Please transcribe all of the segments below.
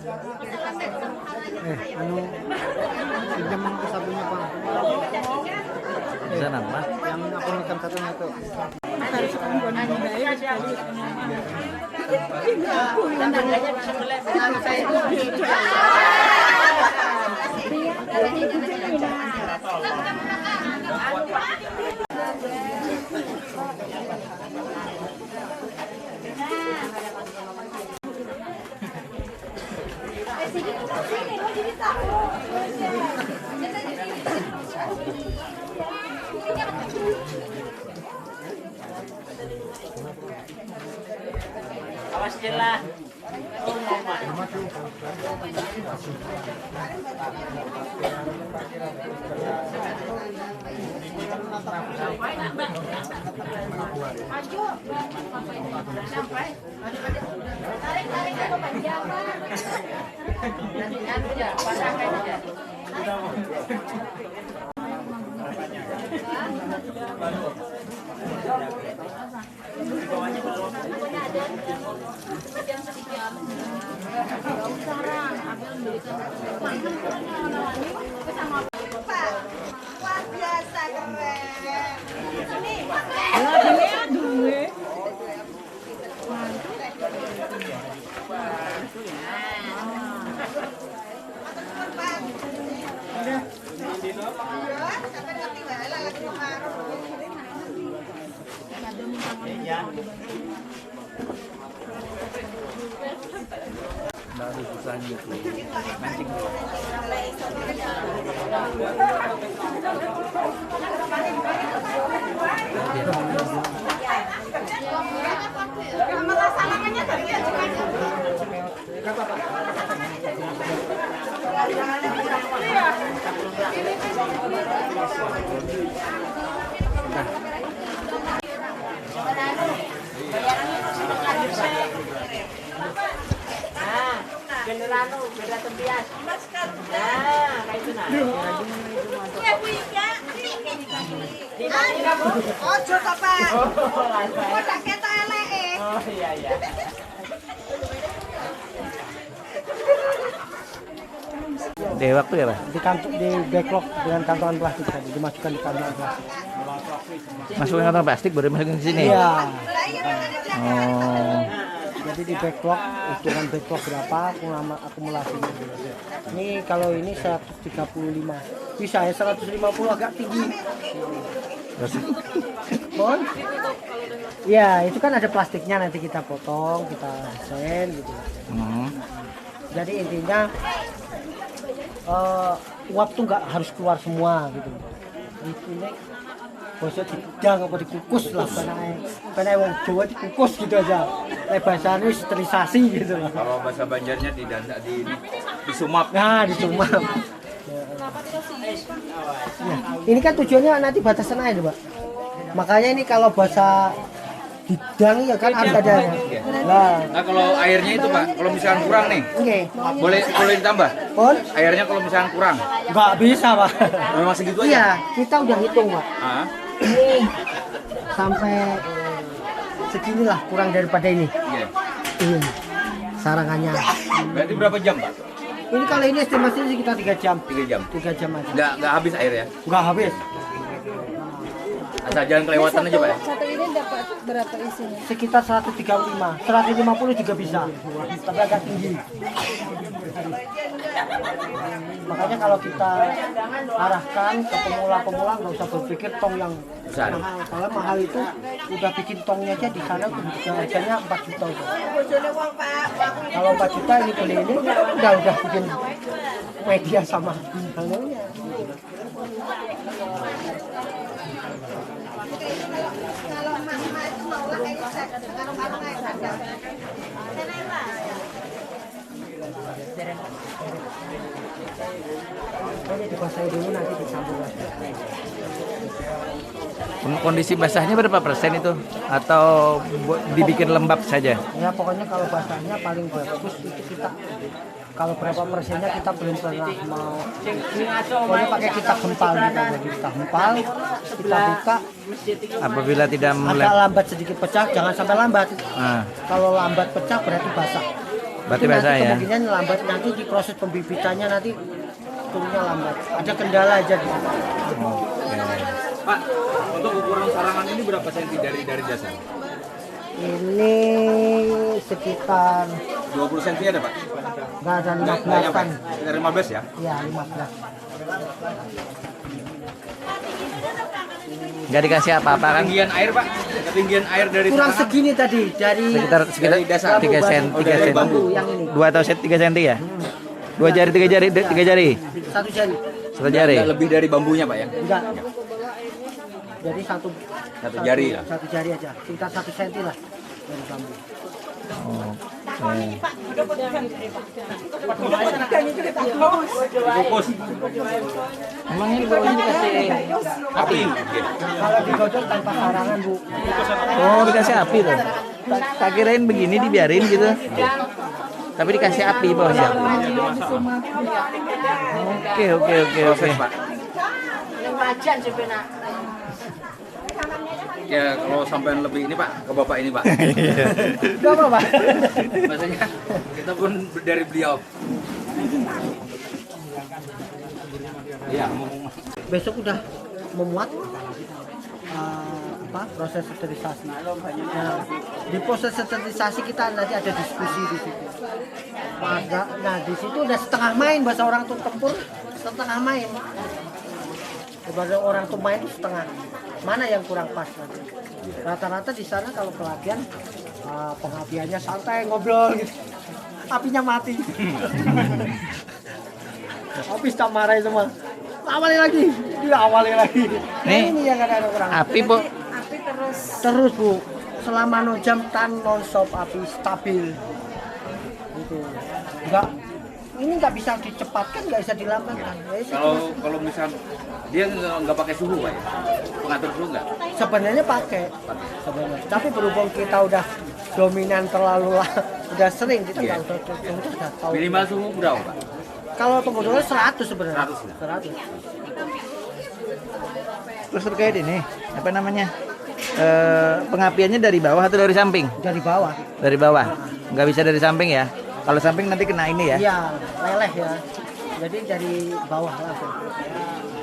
Anu pinjam ke sabunnya Pak. Bisa nambah? Yang aku nikam satunya tuh. Awas jelah. Luar biasa keren. Baru susahnya itu. Mancing. Beneran beda tembias. Nah, kayak itu nah. Ojo to, Pak. Kok tak ketok eleke. Oh iya iya. Dewak tuh ya, Pak? Di backlog dengan kantongan plastik tadi, dimasukkan di kantongan plastik. Masukin kantong plastik baru masukin ke sini. Iya. Oh. Jadi di backlog, hitungan backlog berapa akumulasinya. Ini kalau ini 135. Bisa ya 150 agak tinggi. Terus Bon? Iya, itu kan ada plastiknya, nanti kita potong, kita sen gitu. Jadi intinya uap tuh nggak harus keluar semua gitu. Ini bosnya didang apa dikukus lah, karena wong Jawa dikukus gitu aja. Bahasanya sterilisasi gitu lah. Kalau bahasa Banjarnya disumap. Nah, disumap. Nah, ini kan tujuannya nanti batasan air, Pak. Makanya ini kalau bahasa didang ya kan harus ada. Nah kalau airnya itu Pak, kalau misalkan kurang nih, boleh ditambah. Pun Airnya kalau misalkan kurang, nggak bisa, Pak. memang segitu aja. Iya, kita udah hitung, Pak. Ah, Sampai seginilah kurang daripada ini. iya. Iya. Sarangannya. Berarti berapa jam Pak? Ini kalau ini estimasinya sekitar 3 jam. 3 jam. 3 jam aja. Nggak habis air ya? Nggak habis. Asal jangan kelewatan aja Pak ya? Satu ini dapat berapa isinya? Sekitar 135. 150 juga bisa. Tapi agak tinggi. Makanya kalau kita arahkan ke pemula-pemula nggak usah berpikir tong yang Besar. mahal. Kalau mahal itu udah bikin tongnya aja di sana tuh harganya 4 juta itu. Kalau 4 juta ini beli ini udah bikin media sama anunya. Kalau emak-emak itu mau lah kayak karung-karung kayak sandal. Ini dibasahi dulu nanti disambung lagi. kondisi basahnya berapa persen itu? Atau dibikin lembab saja? Ya pokoknya kalau basahnya paling bagus itu kita kalau berapa persennya kita belum pernah mau. Pokoknya pakai kita gempal kita, jadi kita gempal, kita buka. Apabila tidak Agak lambat sedikit pecah, jangan sampai lambat. Ah. Kalau lambat pecah berarti basah. Berarti Itu basah nanti ya. kemungkinan lambat, nanti di proses pembibitannya nanti turunnya lambat. Ada kendala aja di sana. Pak, untuk ukuran sarangan ini berapa senti dari dasar? Ini sekitar 20 senti ada, Pak? nggak ada Nggak 15 nyampe. kan? Sekitar 15 ya? Iya 15. Nggak dikasih apa-apa kan? Ketinggian air, Pak? Ketinggian air dari Kurang sarangan? segini tadi dari Sekitar Dari dasar. 3 cm, Oh, 3 dari cm. bambu. yang ini 2 atau 3 cm ya? 2 jari, 3 jari, 3 jari. satu jari. 1 jari. Nggak lebih dari bambunya, Pak ya? Enggak. Jadi satu jari lah. Satu jari aja. Sekitar 1 cm lah dari bambu. Fokus. Emangnya di bawahnya dikasih Api. Kalau digodok tanpa sarangan Bu. Oh, dikasih api tuh. Tak kirain begini dibiarin gitu. Tapi dikasih api bawahnya. Oke. Proses, Pak. Yang wajan sebenarnya. Ya kalau sampai lebih ini Pak, ke Bapak ini Pak. Enggak apa-apa. Maksudnya kita pun dari beliau. Iya, ngomong. Besok udah memuat proses sterilisasi. Nah, di proses sterilisasi kita nanti ada diskusi di situ. Nah di situ udah setengah main, bahasa orang tuh tempur setengah main. Bahasa orang tuh main setengah. Mana yang kurang pas nanti? Rata-rata di sana kalau pelatihan pengabdiannya santai ngobrol gitu. Apinya mati. Habis tak marahin semua. Awali lagi, diawali lagi. Nih, Ini yang ada kurang. Api, Bu. Api Terus Bu, selama 6 jam tan non-stop api stabil. Gitu. Ini nggak bisa dicepatkan, nggak bisa dilambatkan. Kalau misal dia nggak pakai suhu Pak ya? Pengatur suhu nggak? Sebenarnya pakai. Sebenarnya. Tapi berhubung kita udah dominan terlalu udah sering kita nggak udah tahu. Minimal suhu berapa Pak? Kalau penggunaan 100 sebenarnya. 100. 100. Terus terkait ini, apa namanya? Pengapiannya dari bawah atau dari samping? Dari bawah. Dari bawah. Nggak bisa dari samping ya? Kalau samping nanti kena ini ya? Iya, leleh ya. Jadi dari bawah langsung.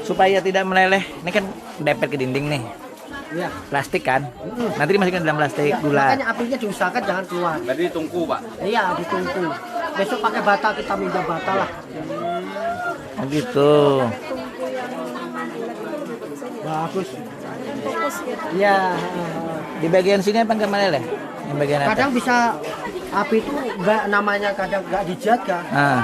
Supaya tidak meleleh, ini kan dempet ke dinding nih. Iya. Plastik kan? Nanti dimasukkan dalam plastik, Ya, gula. makanya apinya diusahakan jangan keluar. Berarti tungku Pak. Iya, ditunggu. Besok pakai bata, kita minta bata lah. Oh gitu. Bagus. Iya. Di bagian sini apa nggak meleleh? Yang bagian atas? Kadang bisa api itu nggak namanya kadang nggak dijaga. Ah,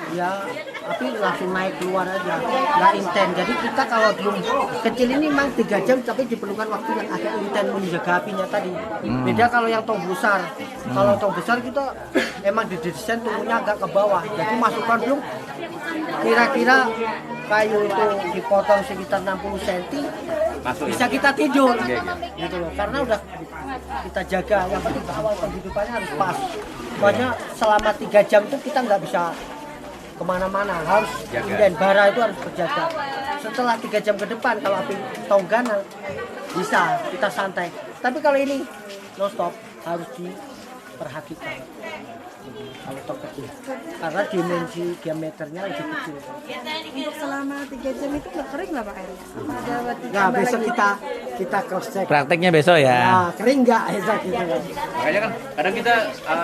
Ya api langsung naik keluar aja, nggak intens. Jadi kita kalau belum kecil ini memang 3 jam, tapi diperlukan waktu yang agak intens menjaga apinya tadi. Beda kalau yang tong besar. Kalau tong besar kita emang didesain tunggunya agak ke bawah. Jadi masukkan belum kira-kira kayu itu dipotong sekitar 60 cm, bisa kita tidur. Gitu loh. Karena udah kita jaga, yang penting awal penghidupannya harus pas. Pokoknya selama 3 jam itu kita nggak bisa kemana-mana, harus dan bara itu harus berjaga. Setelah 3 jam ke depan kalau api tongganan bisa kita santai, tapi kalau ini non stop harus diperhatikan kalau tong kecil karena dimensi diameternya lebih kecil. Untuk selama 3 jam itu nggak kering lah Pak airnya? Apa ada Nah besok kita cross check. prakteknya besok ya. Nah, kering nggak gitu kan. Makanya kan kadang kita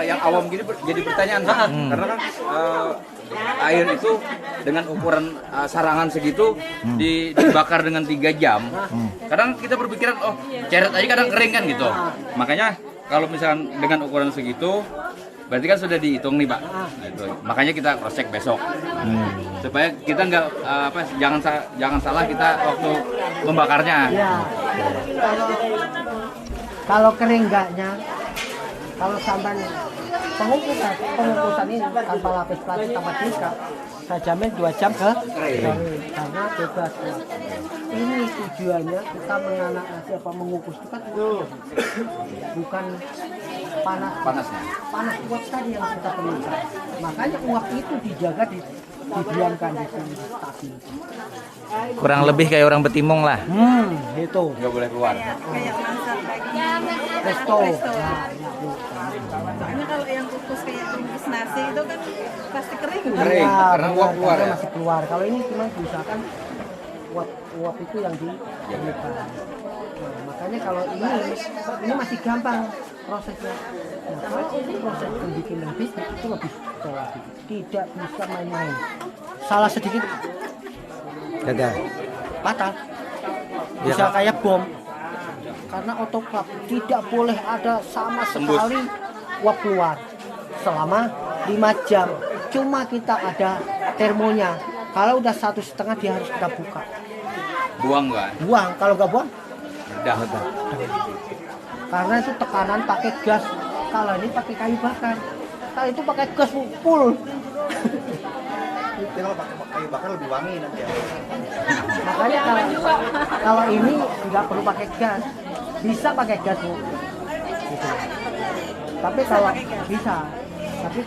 yang awam gini jadi pertanyaan Pak. Karena kan air itu dengan ukuran sarangan segitu dibakar dengan 3 jam. Kadang kita berpikiran oh ceret aja kadang kering kan gitu. Makanya kalau misalkan dengan ukuran segitu berarti kan sudah dihitung nih Pak. Nah, itu. Makanya kita cross check besok. Supaya kita nggak jangan salah kita waktu membakarnya. Ya, kalau kering enggaknya, kalau sampai pengukusan ini tanpa lapis plastik tanpa diikat, saya jamin 2 jam ke kering karena bebas. Ini tujuannya kita mengukus itu kan bukan Panasnya. panas uap tadi yang kita perlukan. Makanya uap itu dijaga didiamkan di sini stabil. Kurang lebih kayak orang betimung lah. Itu. Nggak boleh keluar. Resto. Soalnya kalau yang kukus kayak tumis nasi itu kan pasti kering. Kering, Iya, karena benar, uap keluar karena ya? masih keluar. Kalau ini cuma misalkan uap itu yang dibuka. Nah, makanya kalau ini masih gampang prosesnya. Nah, kalau ini proses pembikinan biskuit itu lebih susah lagi. Tidak bisa main-main. Salah sedikit Gagal. patah. Ya, Bisa Kak. kayak bom. Karena autoklaf tidak boleh ada sama sekali uap keluar selama 5 jam. Cuma kita ada termonya. Kalau udah 1,5 dia harus kita buka. Buang kan? Buang, kalau nggak buang, Udah. karena itu tekanan pakai gas. Kalau ini pakai kayu bakar. Kalau itu pakai gas full. Kalau pakai kayu bakar lebih wangi nanti ya. Makanya kalau ini nggak perlu pakai gas, bisa pakai gas Bu. Gitu. Tapi kalau bisa, tapi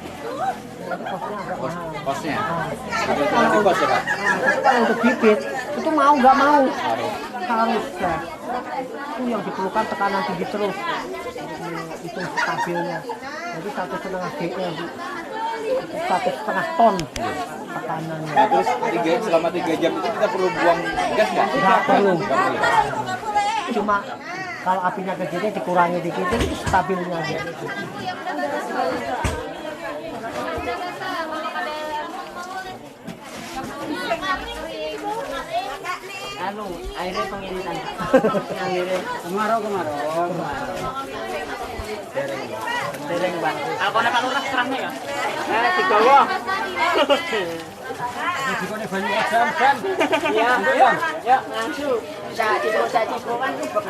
kosnya agak mahal. Kosnya. Nah, Tapi kos ya, Pak? tapi kalau untuk bibit itu mau nggak mau harus gas. Itu yang diperlukan tekanan tinggi terus. Itu stabilnya. Jadi 1,5 G nya Bu. 1,5 ton tekanannya. Nah, terus selama 3 jam itu kita perlu buang gas nggak? Nggak perlu. Nggak perlu. Cuma kalau apinya kecilnya dikurangi dikit itu stabilnya aja. Anu, airnya pengiritan. Airnya kemarau. Dereng Bang. Aku nek Pak Lurah kerangnya ya. Digawa. Dikone banyu jam-jam. Iya, ya langsung. Cicip kan ribet.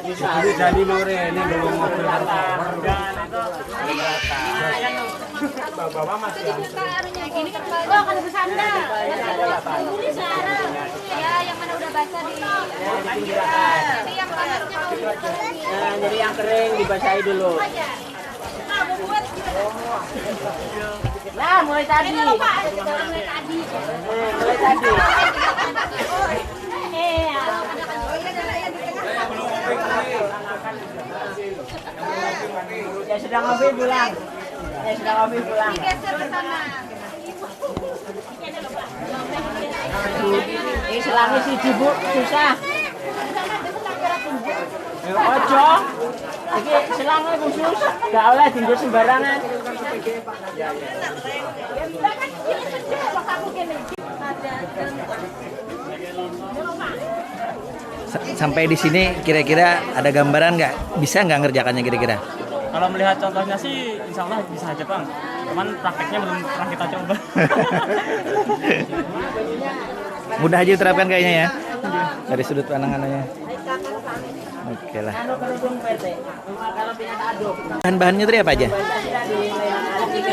Jadi dari lore ini belum mobil. Bawa Mas ya. Gini kan oh kan bersandar. Tulis sekarang. Ya, yang mana udah baca di. Jadi yang kamarnya mau dikering. Nah, jadi yang kering dibasahi dulu. Nah, buat Nah, mulai tadi. mulai tadi. Mulai tadi. Iya. Ya sudah ngopi pulang. Geser ke sana. Ini selangnya si Bu susah. Ojo. Iki selangnya khusus, gak oleh tinggal sembarangan. Sampai di sini kira-kira ada gambaran nggak? Bisa nggak ngerjakannya kira-kira? Kalau melihat contohnya sih, insya Allah bisa aja Bang. Cuman prakteknya belum pernah kita coba. Mudah aja diterapkan kayaknya ya. Dari sudut pandangannya. Oke lah. Kalau punya aduk. Bahan-bahannya tadi apa aja?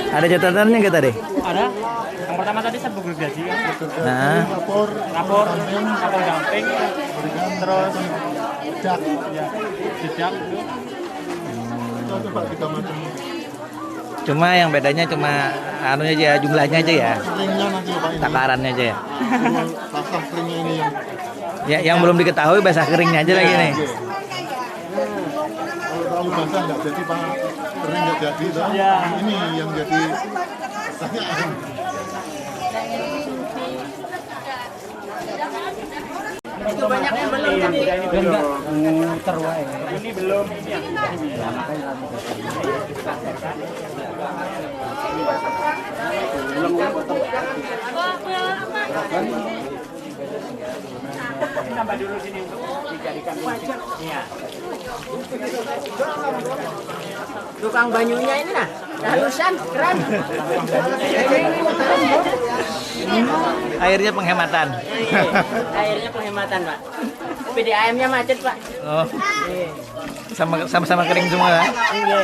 Ada catatannya nggak tadi? Ada. Yang pertama tadi saya bubur gaji kan. Nah, Rapor gamping, terus jedak itu. cuma yang bedanya cuma anunya aja, jumlahnya aja ya. Takarannya aja ya. Basah keringnya ini yang Ya, yang belum diketahui basah keringnya aja lagi nih. kalau terlalu basah nggak jadi pak, kering nggak jadi. Tapi ini yang jadi pertanyaan. Itu banyak yang belum tadi. Terwae. Ini belum ini yang tambah dulu sini untuk dijadikan wajar. Iya. Tukang banyunya ini nah, halusan keren. Airnya penghematan. Airnya penghematan Pak. PDAM-nya macet Pak. Oh, sama-sama kering semua ya. Iya.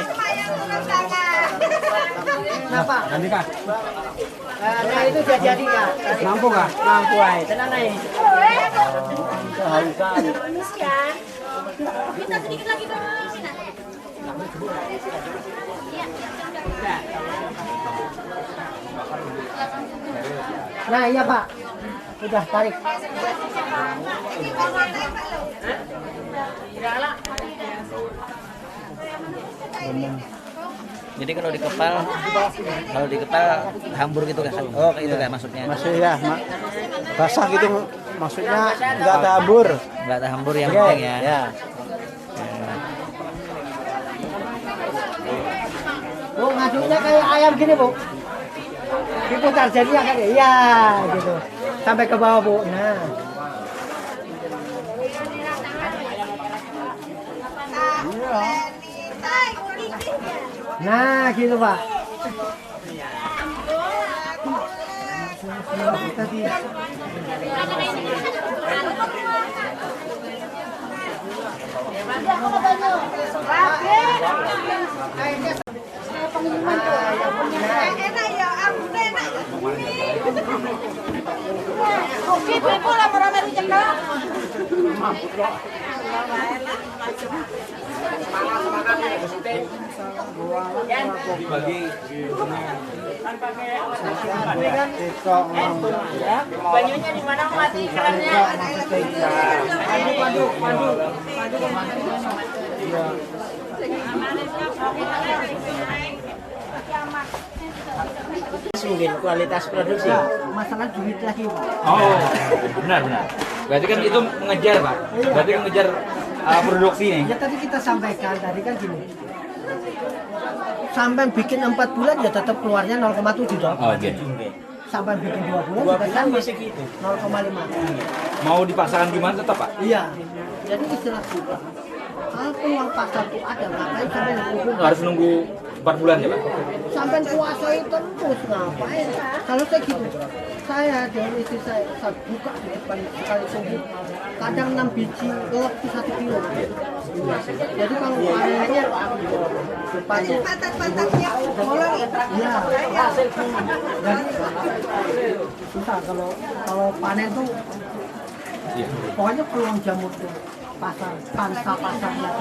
Kenapa? Nanti kak, Nah itu jadi Kak. mampu kak? Mampu aja, tenang aja. Kehausan. Minta sedikit lagi dong. Nah iya Pak, Udah tarik. Jadi kalau di kepal hambur gitu kan? Oh, itu kan maksudnya. Masih ya, basah gitu maksudnya nggak ada hambur. Nggak ada hambur yang penting ya. Ya. Bu, ngaduknya kayak ayam gini, Bu. Diputar jadinya kayak iya gitu. Sampai ke bawah, Bu. Nah. Nah, gitu, Pak. Tadi. Enak ya, aku enak. Oke, ibu lah merame rujak dah. Dibagi. Banyunya di mana mati kerannya? Mungkin kualitas produksi. Masalah duit lagi, Pak. Oh, benar. Berarti kan itu mengejar, Pak. Berarti mengejar produksi nih. Ya tadi kita sampaikan tadi kan gini. Sampai bikin 4 bulan ya tetap keluarnya 0,7 dong. Oh, iya. Sampai bikin 2 bulan juga sama segitu. 0,5. Mau dipaksakan gimana tetap, Pak? Iya. Jadi istilah kita. Kalau peluang pasar itu ada, ngapain sampai nunggu? Harus nunggu 4 bulan ya, Pak? Sampai puasa itu terus ngapain? Kalau saya gitu, saya dari istri saya buka di depan sekali subuh, kadang 6 biji telur itu 1 kilo. Jadi kalau panennya depan itu Pantat-pantatnya bolong ya. iya. Jadi susah kalau panen tuh pokoknya peluang jamur tuh pasarnya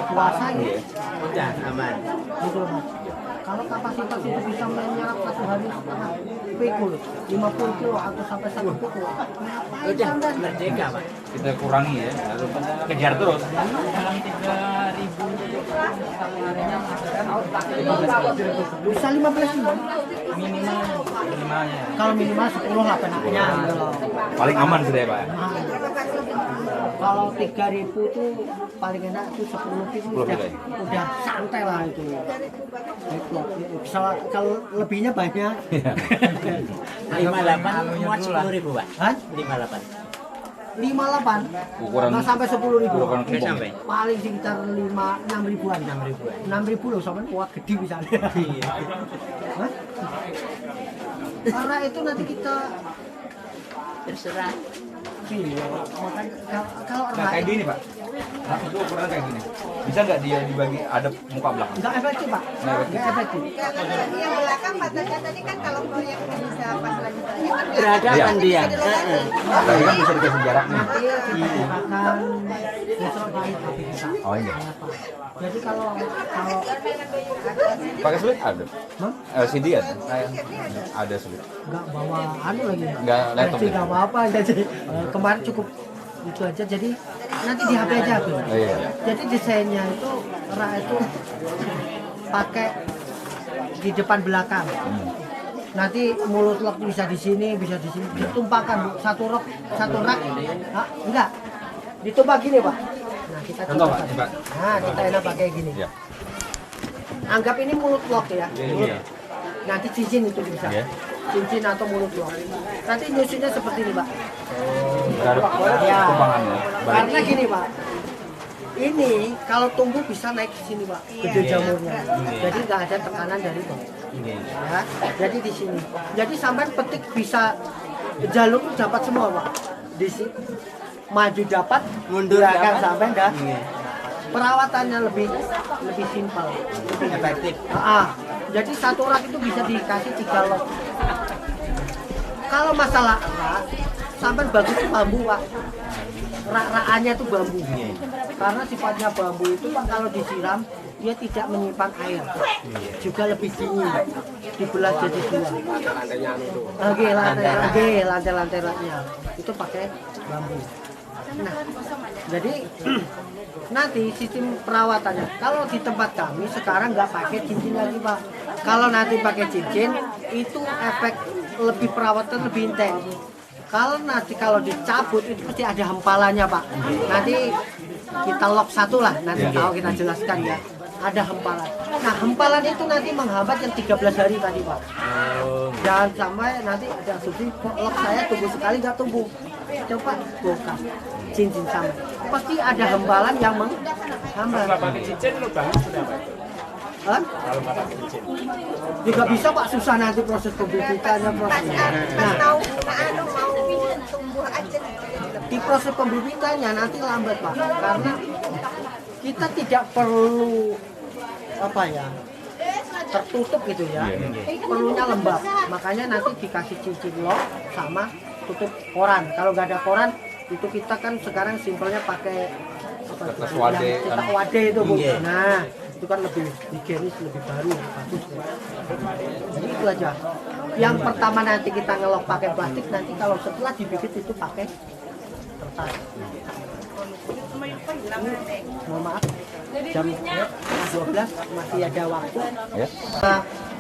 puasa gitu. Udah aman. Gitu loh, Mas. Kalau kapasitas itu bisa menyerap 1 hari setengah pikul 50 kilo atau sampai 1 pikul. Udah merdeka, Pak. Kita kurangi ya, harus kejar terus. Bisa 15 kilo. Minimalnya. Kalau minimal 10 lah penaknya. Paling aman sudah ya, Pak. Kalau 3.000 tuh paling enak tuh 10 kilo 10 kilo. udah santai lah itu. Kalau lebihnya banyak. 58 muat 10.000, Pak. Hah? 58. 58 Ukuran nggak sampai 10.000. ukuran Nggak kumpul. sampai. Paling sekitar 6 ribuan. 6.000 loh sampai kuat gede misalnya. Hah? Karena itu nanti kita Terserah. iya, makanya kalau Nah, kayak gini, Pak. Nah, itu ukuran kayak gini. Bisa nggak dia dibagi ada muka belakang? nggak efektif, Pak. Nggak efektif. Kalau yang belakang pantatnya tadi kan kalau yang bisa pas lagi kan Berhadapan dia. Tapi kan bisa dikasih jaraknya. Nanti kita akan besok naik tapi bisa. Oh iya. Jadi kalau Pakai sulit ada. Hah? LCD ada. Ada sulit. nggak bawa anu lagi, Nggak laptop Berarti gitu. nggak apa-apa. Jadi kemarin cukup itu aja. Jadi nanti di HP aja tuh. Oh, iya. Jadi desainnya itu rak itu pakai di depan belakang. Nanti mulut lock bisa di sini, ditumpahkan Bu. satu rak. Hah? Enggak. Ditumpah gini, Pak. Nah, kita Contoh, coba. Pak, coba. Nah, kita enak pakai gini. Iya. Anggap ini mulut lock ya. Iya. Nanti cincin itu bisa. Iya. Cincin atau mulut lock. Nanti nyusunnya seperti ini, Pak. Ya. Tumpangannya. Karena gini, Pak. Ini kalau tumbuh bisa naik ke sini, Pak. Gede jamurnya. Jadi nggak ada tekanan dari bawah. Ya. Jadi di sini. Jadi sampai petik bisa jalur dapat semua, Pak. Di sini maju dapat, Mundur belakang dapat. sampai dah. Perawatannya lebih simpel, lebih Efektif. Jadi satu rak itu bisa dikasih 3 lot. Kalau masalah rak, sampai bagus itu bambu, Pak. Rak-rakannya itu bambu. Karena sifatnya bambu itu, Pak, kalau disiram dia tidak menyimpan air, juga lebih dingin, dibelah jadi 2. Lantai-lantainya itu pakai bambu. Nah, jadi nanti sistem perawatannya, kalau di tempat kami sekarang nggak pakai cincin lagi Pak. Kalau nanti pakai cincin, itu efek lebih perawatan lebih intens. Kalau dicabut itu pasti ada hempalannya Pak. Nanti kita lock satu lah, nanti kalau kita jelaskan ya. Ada hempalan. Nah, hempalan itu nanti menghambat yang 13 hari tadi Pak. Jangan sampai nanti ada asumsi kok lock saya tumbuh sekali nggak tumbuh. Coba bongkar cincin sama. Pasti ada hempalan yang menghambat. Kalau pakai cincin lubangnya sudah apa? Hah? Kalau nggak pakai cincin. Juga bisa Pak, susah nanti proses pembibitannya prosesnya. Nah, di proses pembibitannya nanti lambat Pak, karena kita tidak perlu tertutup gitu ya, perlunya lembab. Makanya nanti dikasih cincin lock sama tutup koran. Kalau nggak ada koran, itu kita kan sekarang simpelnya pakai cetak wade itu Bu. Nah, itu kan lebih higienis, lebih baru, bagus. Jadi itu aja. Yang pertama nanti kita ngelok pakai plastik, nanti kalau setelah dibibit itu pakai kertas. Mohon maaf, jam 12 masih ada waktu. Kita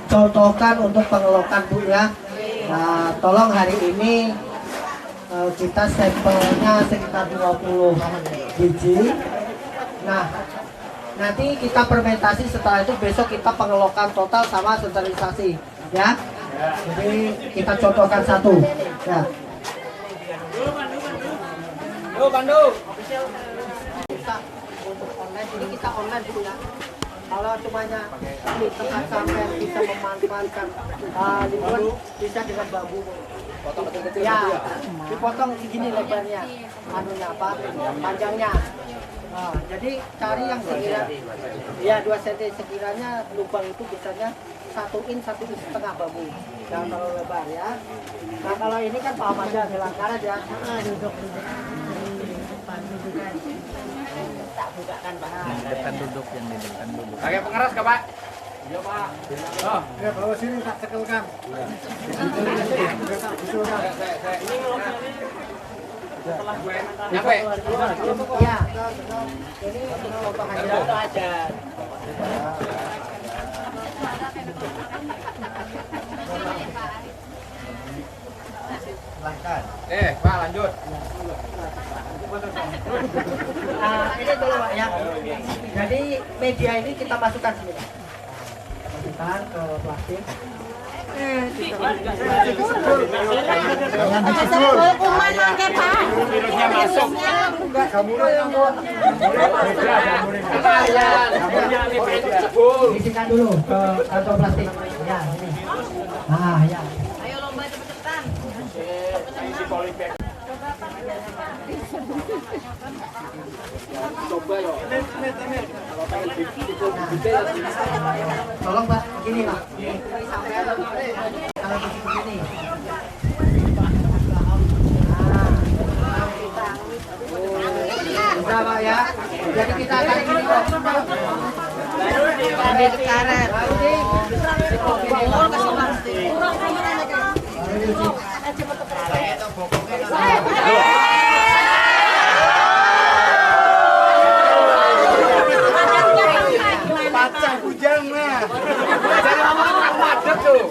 contohkan untuk pengelokan Bu ya. Nah, tolong hari ini kita sampelnya sekitar 20 biji. Nah, nanti kita fermentasi, setelah itu besok kita pengelokan total sama sterilisasi ya. Jadi kita contohkan satu ya. Pandu. Untuk online, jadi kita online dulu ya. Kalau cumanya di tempat sampai bisa memanfaatkan lingkungan, bisa dengan bambu. Potong kecil-kecil ya. Dipotong segini lebarnya, panjangnya. Nah, jadi cari yang sekira ya 2 cm sekiranya lubang itu biasanya 1 in 1,5 in bambu, jangan terlalu lebar ya. Nah, kalau ini kan paham aja, gelangkar aja. Duduk. Tak bukakan Pak. Yang di depan duduk. Pakai pengeras nggak Pak? Iya Pak. Oh, ya bawa sini tak cekelkan. Setelah gue Nyampe? Ya, ini contoh aja. Pak lanjut. Nah, ini dulu Pak ya. Jadi media ini kita masukkan sini. Masukkan ke plastik. virusnya masuk. Isikan dulu ke kantong plastik. Ya, ini. Nah, ya. Ayo lomba cepet-cepetan. Isi polybag. Coba yo. Tolong Pak, begini Pak. Kalau begini. Bisa Pak ya. Jadi kita akan gini kok. Ambil karet. Pacah hujan lah. Jangan ngomong macet tuh.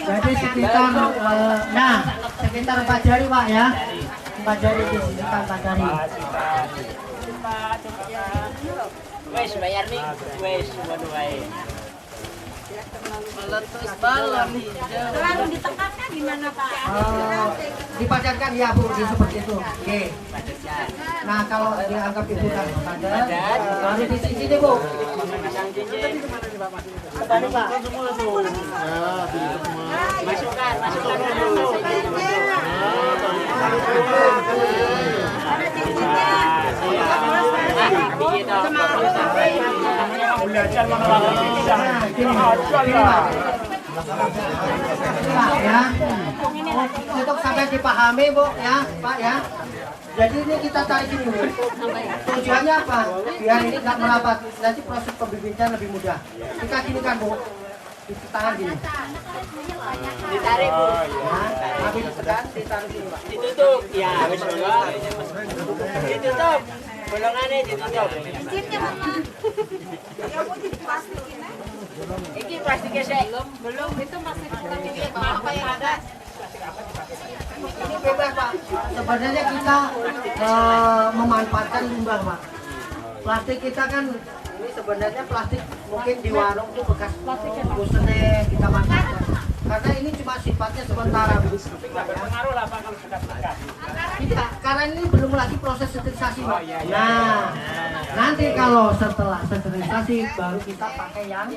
Jadi sekitar, sekitar 4 jari Pak ya. 4 jari disisihkan 4 jari. Wes bayar nih. Wes waduh wae. Meletus balon hijau. Terlalu ditekannya gimana Pak? Dipadatkan ya Bu, seperti itu. Oke. Nah, kalau dianggap itu kan padat, baru di sini Bu. Tadi Pak. Masukkan dulu. Belajar menolak ya. Untuk sampai dipahami Bu ya, Pak ya. Jadi ini kita tarik dulu. Tujuannya apa? Biar ini nggak merapat. Nanti proses pembibitan lebih mudah. Kita gini kan Bu. Di tangan gini. Ditarik, Bu. Nah, habis ditekan, ditaruh sini Pak. Ditutup. Ya, wis bolong. Ditutup. Bolongannya ditutup. Cincinnya Mama. Iki plastiknya sih. Belum, itu masih apa yang ada? Ini bebas Pak. Sebenarnya kita memanfaatkan limbah Pak. Plastik kita kan ini sebenarnya plastik mungkin di warung itu bekas bosennya kita manfaatkan. Karena ini cuma sifatnya sementara. Pengaruh lah Pak kalau bekas-bekas. Kita, karena ini belum lagi proses sterilisasi Pak. Nah, nanti kalau setelah sterilisasi baru kita pakai yang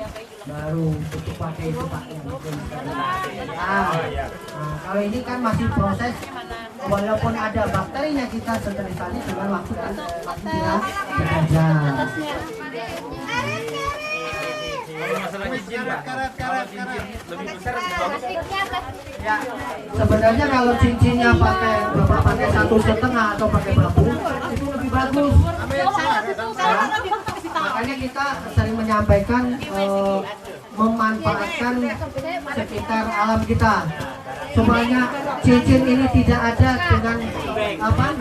baru untuk pakai itu Pak. Nah, kalau ini kan masih proses, walaupun ada bakterinya kita sterilisasi dengan waktu yang bekerja. Masalah cincin Pak. Kalau cincin lebih besar lebih bagus. Ya, sebenarnya kalau cincinnya Bapak pakai 1,5 atau pakai bambu itu lebih bagus. Makanya kita sering menyampaikan memanfaatkan sekitar alam kita supaya cincin ini tidak ada dengan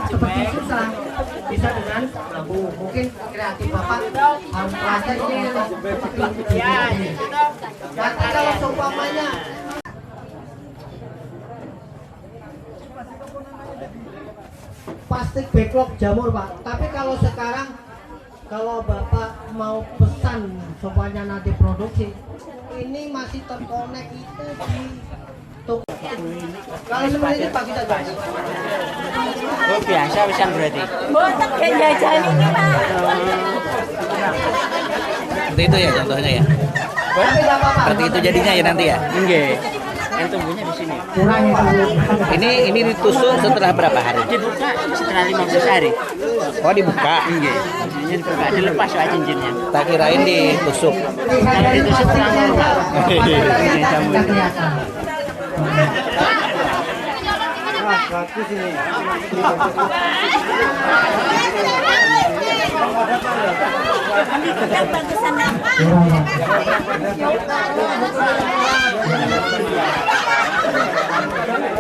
seperti susah, bisa dengan bambu. Mungkin kreatif Bapak harus plastik ini seperti ini. Nanti kalau seumpamanya plastik backlog jamur Pak. Tapi kalau sekarang kalau Bapak mau pesan supaya nanti produksi ini masih terkonek itu di toko. Kalau seperti ini Pak bisa Pak. Oh, biasa bisa berarti. Botak kayak jajan ini Pak. Seperti itu ya contohnya ya. Tapi nggak apa-apa. Seperti itu jadinya ya nanti ya. Enggak. Yang tumbuhnya di sini. Kurang itu. Ini ditusuk setelah berapa hari? Dibuka setelah 15 hari. Oh dibuka. Enggak. Cincinnya dibuka, dilepas soal cincinnya. Tak kirain ditusuk. Kalau ditusuk terlalu Pak. Tidak kelihatan.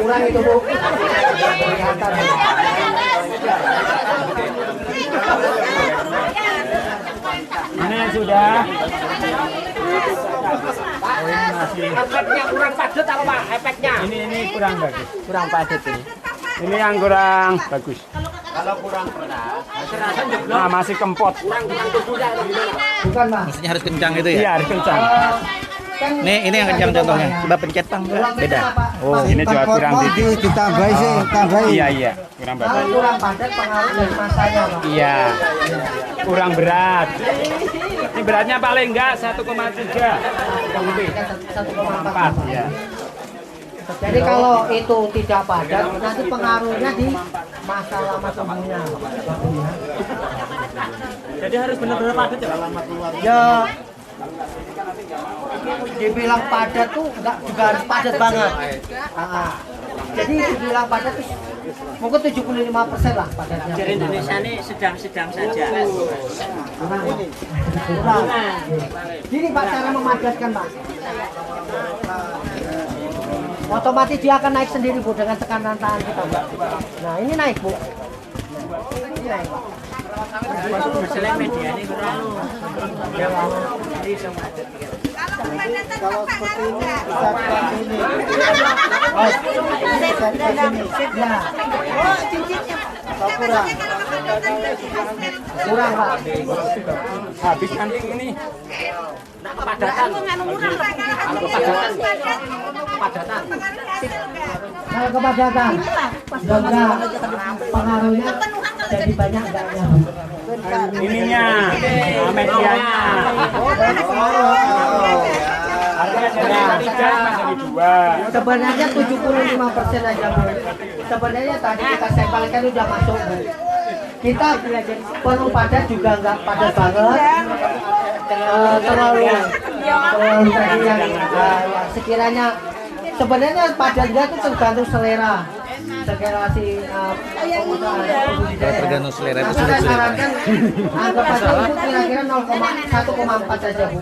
Kurang itu Bu. Kelihatan. Mana yang sudah? Efeknya kurang padat apa Pak? Efeknya? Ini kurang bagus. Kurang padat ini. Ini yang kurang bagus. Kalau kurang keras, kerasan juga. Nah, masih kempot. Kurang tubuhnya Bukan Pak. Maksudnya harus kencang itu ya? Iya, harus kencang. Kan Ini yang kencang contohnya. Coba pencet Bang, beda. Oh, ini juga kurang dikit. Ditambahi sih, tambahi. Iya, kurang kalau bagus. kurang padat pengaruh dari masanya Pak. Iya. Kurang berat. Ini beratnya paling enggak 1,3. Lebih. 1,4. Ya. Jadi kalau itu tidak padat, nanti pengaruhnya di masalah tumbuhnya. Jadi harus benar-benar padat ya. Ya, dibilang padat tuh enggak juga harus padat banget. Jadi dibilang padat tuh mungkin 75% lah padatnya. Di Indonesia ini sedang-sedang saja. Kurang. Gini Pak cara memadatkan Pak. Otomatis dia akan naik sendiri Bu dengan tekanan tangan kita Bu. Nah ini naik Bu. Ini naik Pak. Masalah media ini terlalu. Kalau seperti ini bisa seperti ini. Bisa seperti ini. Ya. Oh, cincinnya. Kalau kurang. Kurang Pak. Habis nanti ini. Kepadatan. Kepadatan. Kalau kepadatan, enggak pengaruhnya jadi banyak enggaknya. Ininya, medianya. Harusnya dari 3 menjadi 2. Sebenarnya 75% aja Bu. Sebenarnya tadi kita sampelkan udah masuk Bu. Kita perlu padat juga enggak padat banget. Terlalu tadi yang sekiranya sebenarnya padatnya itu tergantung selera. segregasi Kalau tergantung selera itu saya sulit. sarankan anggap aja ibu kira-kira 1,4 saja bu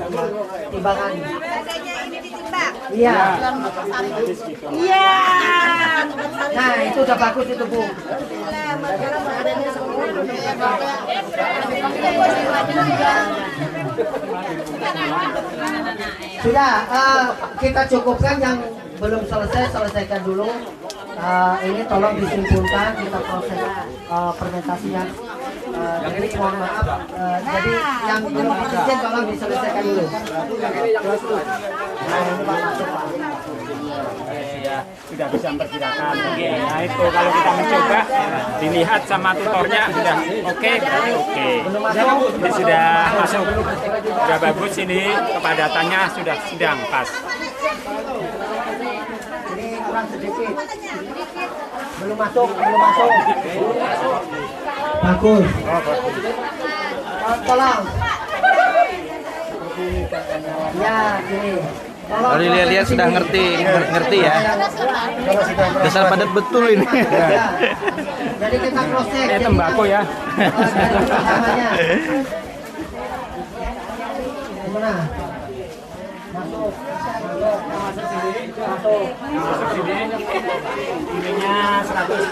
timbangan. Harganya ini ditimbang. Iya. Iya. Nah itu udah bagus itu bu. Sudah kita cukupkan yang belum selesaikan dulu. Ini tolong disimpulkan kita proses fermentasinya. Jadi mohon maaf. Jadi yang belum izin tolong diselesaikan dulu. Nah ini Pak masuk Pak. Sudah bisa memperkirakan. Nah itu kalau kita mencoba dilihat sama tutornya sudah oke, berarti oke. Ini sudah masuk, sudah bagus ini kepadatannya sudah sedang pas. Ini kurang sedikit. Belum masuk. Bagus. Tolong. Ya, gini. Kalau dilihat-lihat sudah ngerti ya. Dasar padat betul ini. Ya. Jadi kita cross check. Tembakau ya. Gimana? Masuk. Ininya 100.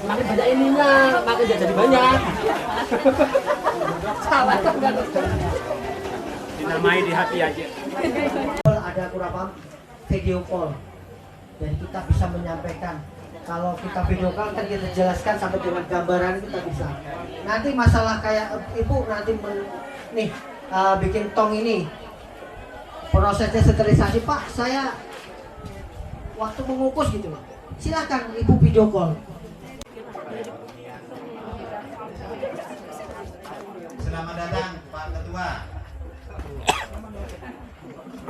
Makin banyak ininya, makin jadi banyak. Salah kan enggak? Dinamai di hati aja. Ada kurang paham video call. Jadi kita bisa menyampaikan. Kalau kita video call kan kita jelaskan sampai dengan gambaran kita bisa. Nanti masalah kayak ibu nanti bikin tong ini prosesnya sterilisasi Pak, saya waktu mengukus gitu loh. Silakan ibu video call. Selamat datang Pak Ketua.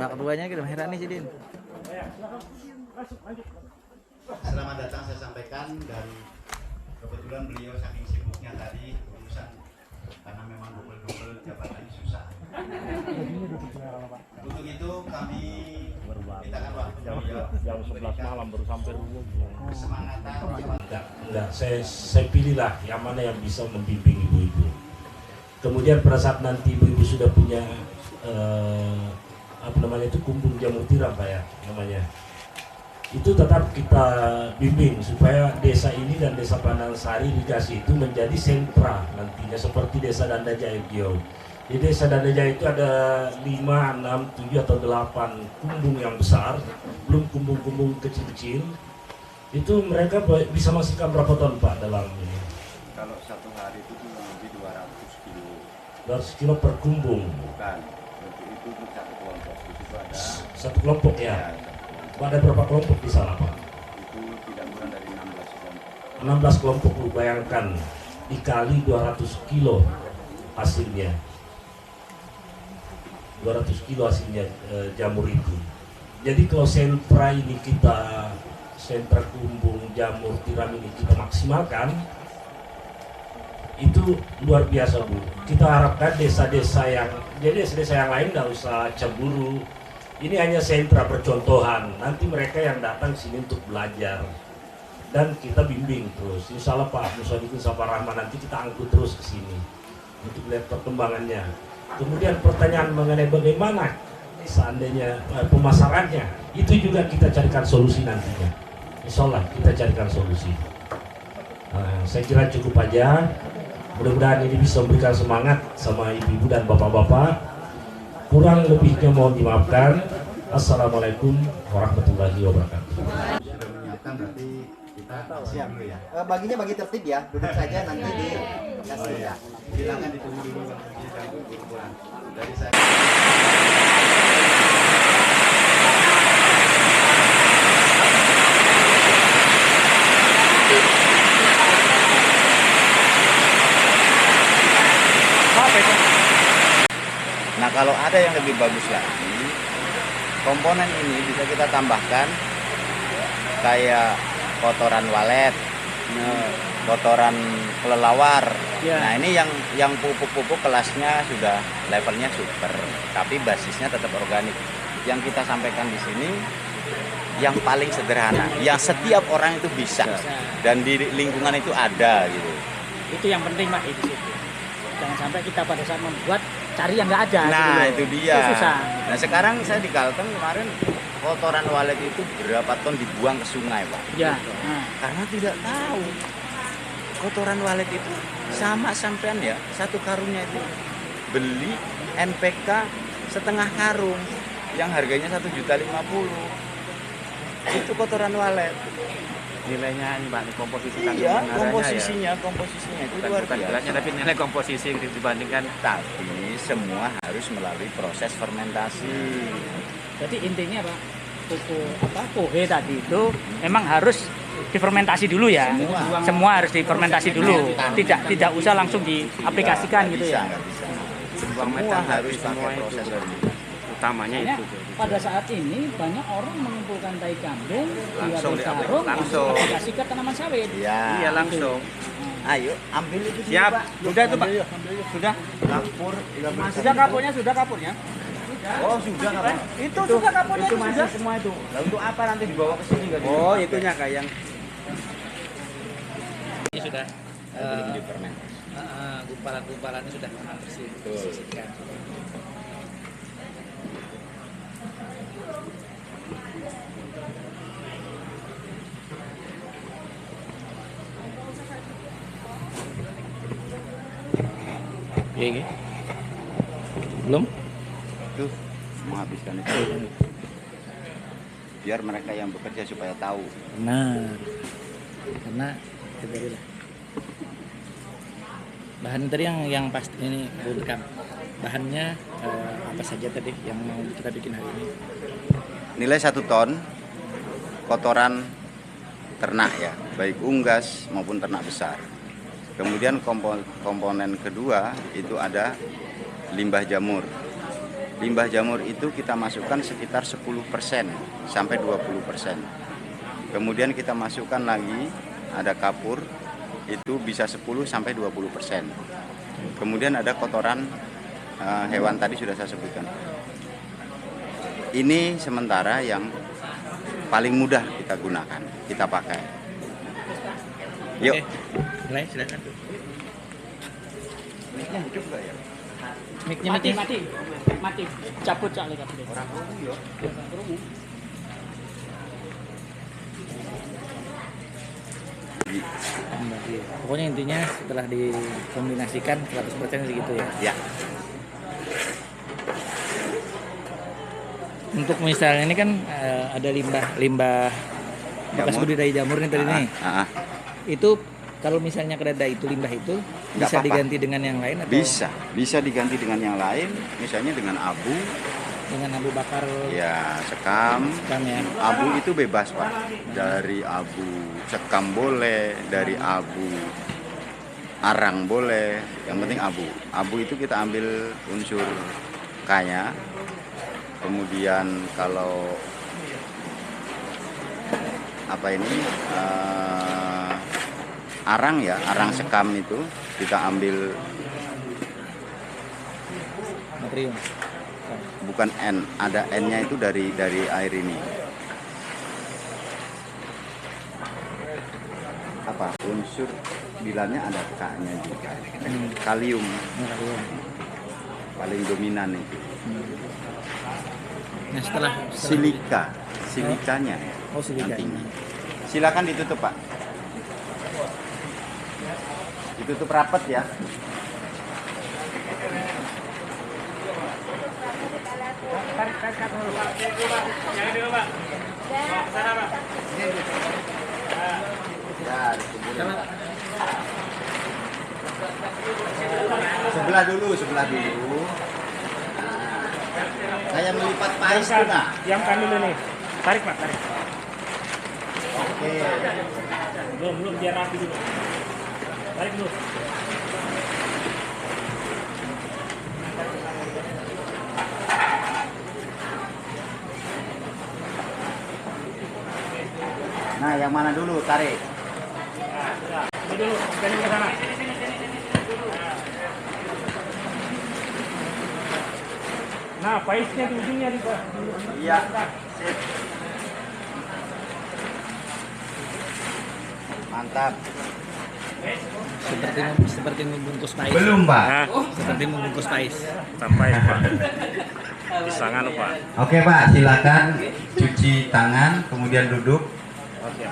Pak ketuanya kita heran nih Sidin. Selamat datang saya sampaikan, dan kebetulan beliau saking sibuknya tadi urusan karena memang double jabatannya susah. Untuk itu kami mintakan waktu beliau jam 11 malam baru sampai rumah. Kesemangatan. Enggak, saya pilihlah yang mana yang bisa membimbing ibu-ibu. Kemudian pada saat nanti ibu-ibu sudah punya kumbung jamur tiram Pak ya namanya. Itu tetap kita bimbing supaya desa ini dan desa Pandang Sari Irigasi itu menjadi sentra nantinya seperti desa Danda Jaya Giau. Di desa Danda Jaya itu ada 5, 6, 7 atau 8 kumbung yang besar, belum kumbung-kumbung kecil-kecil. Itu mereka bisa menghasilkan berapa ton Pak dalam ini? Kalau satu hari itu lebih 200 kilo. 200 kilo per kumbung. Bukan, untuk itu satu kelompok. Itu ada satu kelompok ya. Ada berapa kelompok di sana Pak? Itu tidak kurang dari 16 kelompok. 16 kelompok, lu bayangkan dikali 200 kilo hasilnya. 200 kilo hasilnya jamur itu. Jadi kalau sentra ini sentra kumbung jamur tiram ini kita maksimalkan, itu luar biasa Bu. Kita harapkan desa-desa yang lain nggak usah cemburu. Ini hanya sentra percontohan. Nanti mereka yang datang sini untuk belajar dan kita bimbing terus. Insya Allah Pak Musadikin sama Rahman nanti kita angkut terus ke sini untuk lihat perkembangannya. Kemudian pertanyaan mengenai bagaimana seandainya pemasarannya, itu juga kita carikan solusi nantinya. Insya Allah kita carikan solusi. Saya kira cukup aja. Mudah-mudahan ini bisa memberikan semangat sama ibu-ibu dan bapak-bapak. Kurang lebihnya mohon dimaafkan. Assalamualaikum warahmatullahi wabarakatuh. Sudah menyiapkan, berarti kita siap dulu ya. Baginya bagi tertib ya, duduk saja nanti dikasih ya. Silakan ditunggu dulu Bang Haji dan Bu Puan. Dari saya. Nah kalau ada yang lebih bagus lagi, komponen ini bisa kita tambahkan kayak kotoran walet, kotoran kelelawar. Nah ini yang pupuk-pupuk kelasnya sudah levelnya super, tapi basisnya tetap organik. yang kita sampaikan di sini yang paling sederhana, yang setiap orang itu bisa dan di lingkungan itu ada gitu. Itu yang penting Pak, itu. Jangan sampai kita pada saat membuat cari yang nggak ada. Nah gitu. itu dia. Itu susah. Nah sekarang saya di Kalteng kemarin kotoran walet itu berapa ton dibuang ke sungai Pak. Ya. Karena tidak tahu kotoran walet itu sama sampean ya, satu karungnya itu beli NPK setengah karung yang harganya 1.050.000. Itu kotoran walet. Nilainya ini Pak, komposisi iya, komposisinya itu luar biasa. Tapi nilai komposisi dibandingkan, tapi semua harus melalui proses fermentasi. Jadi intinya Pak, pohe tadi itu memang harus difermentasi dulu ya. Semua harus difermentasi dulu. Tidak usah langsung diaplikasikan gitu ya. Semua harus pakai proses utamanya itu. Pada saat ini banyak orang mengumpulkan tai kambing langsung di karung, langsung aplikasi ke tanaman sawit. Iya, langsung. Ayo, ambil itu. Siap. Sudah itu Pak. Sudah. Kapur. Sudah kapurnya. Oh, sudah kapur. Itu sudah kapurnya itu masih semua itu. Lalu untuk apa nanti dibawa ke sini enggak? Oh, itunya kayak yang ini sudah difermentasi. gumpalan-gumpalannya sudah bersihkan. Iya, belum? Itu menghabiskan itu. Biar mereka yang bekerja supaya tahu. Benar. Karena lah. Bahan tadi yang pasti ini rekam. Bahannya apa saja tadi yang mau kita bikin hari ini? Nilai 1 ton kotoran ternak ya, baik unggas maupun ternak besar. Kemudian komponen kedua itu ada limbah jamur. Limbah jamur itu kita masukkan sekitar 10% sampai 20%. Kemudian kita masukkan lagi ada kapur, itu bisa 10 sampai 20%. Kemudian ada kotoran hewan tadi sudah saya sebutkan. Ini sementara yang paling mudah kita gunakan, kita pakai. Yuk. Mulai, silakan. Mic-nya hidup nggak ya? Mic-nya mati. Cabut cak lek Orang krungu ya. Pokoknya intinya setelah dikombinasikan 100% segitu ya. Ya. Untuk misalnya ini kan ada limbah bekas budidaya jamur nih tadi nih. Itu kalau misalnya kereda itu limbah itu bisa diganti dengan yang lain atau? Bisa diganti dengan yang lain, misalnya dengan abu. Dengan abu bakar. Ya, sekam ya. Abu itu bebas Pak. Dari abu sekam boleh, dari abu arang boleh. Yang penting abu. Abu itu kita ambil unsur K-nya. Kemudian kalau apa ini arang ya, arang sekam itu kita ambil natrium. Bukan N, ada N-nya itu dari air ini. Apa unsur bilangnya ada K-nya juga. Kalium. Paling dominan itu. Nah, setelah silikanya. Oh, silikanya. Silakan ditutup Pak. Ditutup rapat ya. Sebelah dulu. Saya melipat pais tuh Pak. Yang kan dulu nih. Tarik Pak, tarik. Oke. Belum biar rapi dulu. Tarik dulu. Nah, yang mana dulu tarik? Ini dulu, ganti ke sana. Nah, paisnya di ujungnya nih, Pak. Iya. Mantap. Seperti membungkus pais. Belum, Pak. Seperti membungkus pais. Sampai, Pak. Bisa nganu, Pak. Oke, Pak, silakan cuci tangan, kemudian duduk. Oke.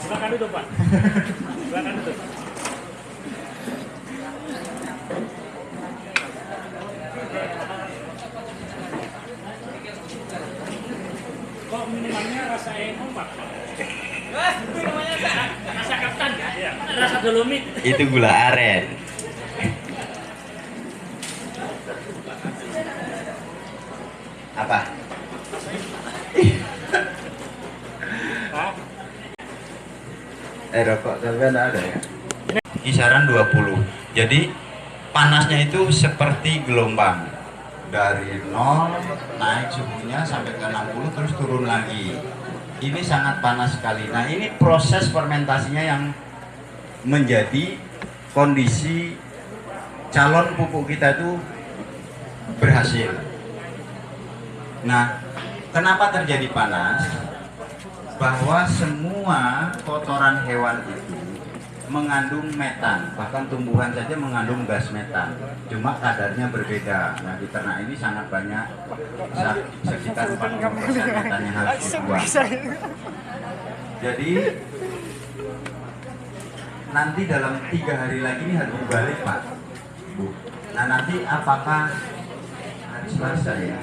Silakan duduk, Pak. Silakan duduk. Kok minumannya rasa Pak? Itu namanya rasa kapten ya? Iya. Rasa dolomit. Itu gula aren. Apa? Rokok kalian ada ya? Kisaran 20. Jadi panasnya itu seperti gelombang. Dari 0 naik suhunya sampai ke 60 terus turun lagi. Ini sangat panas sekali. Nah, ini proses fermentasinya yang menjadi kondisi calon pupuk kita itu berhasil. Nah, kenapa terjadi panas? Bahwa semua kotoran hewan itu mengandung metan, bahkan tumbuhan saja mengandung gas metan, cuma kadarnya berbeda. Nah, di ternak ini sangat banyak, sekitar 40% metan yang harus dibuang. Jadi nanti dalam 3 hari lagi ini harus balik, Pak. Nah, nanti apakah hari Selasa ya?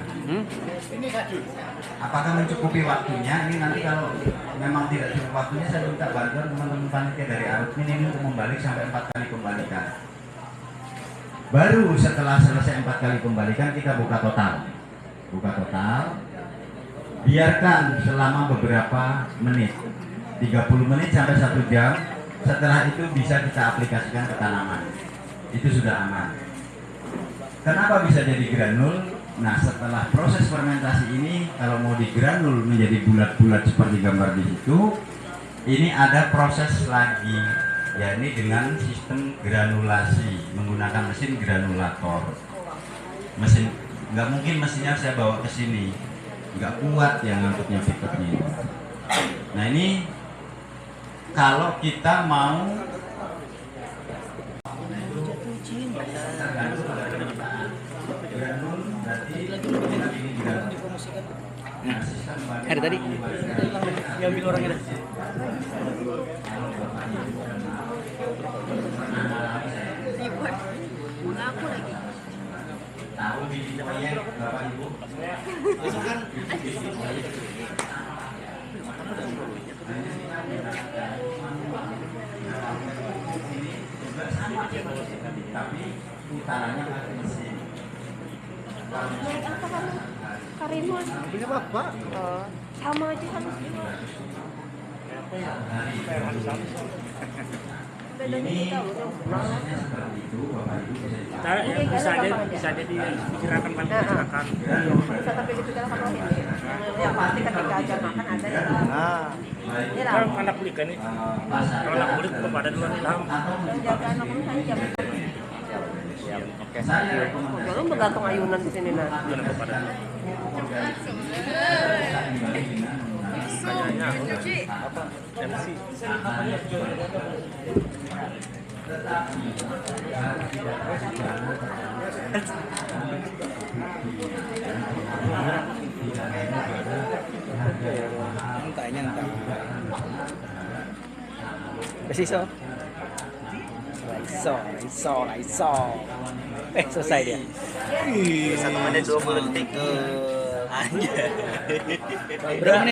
Apakah mencukupi waktunya? Ini nanti kalau memang tidak cukup waktunya, saya minta bantuan teman-teman panitia dari Arut ini untuk membalik sampai 4 kali pembalikan. Baru setelah selesai 4 kali pembalikan kita buka total. Biarkan selama beberapa menit, 30 menit sampai 1 jam. Setelah itu bisa kita aplikasikan ke tanaman. Itu sudah aman. Kenapa bisa jadi granul? Nah, setelah proses fermentasi ini, kalau mau digranul menjadi bulat-bulat seperti gambar di situ, ini ada proses lagi, yakni dengan sistem granulasi menggunakan mesin granulator. Mesin nggak mungkin mesinnya saya bawa ke sini, nggak kuat yang ngangkutnya pickup-nya. Nah, ini kalau kita mau Hari tadi ngambil orangnya. Aku lagi. tahu di proyek Bapak Ibu. Tapi utaranya pakai mesin. Karimun. Punya bapak. Sama aja kan. Ini prosesnya seperti itu, Bapak Ibu bisa jadi dikirakan masyarakat. Bisa tapi dipikirkan orang ini. Yang pasti ketika aja makan ada yang. Kalau anak kulit kan nih, kalau anak kulit kepada duluan hilang. Jaga anak saya jam. Oke, saya Jangan bergantung ayunan di sini nah. Iso. Selesai dia. 1 menit 20 detik. Berapa menit?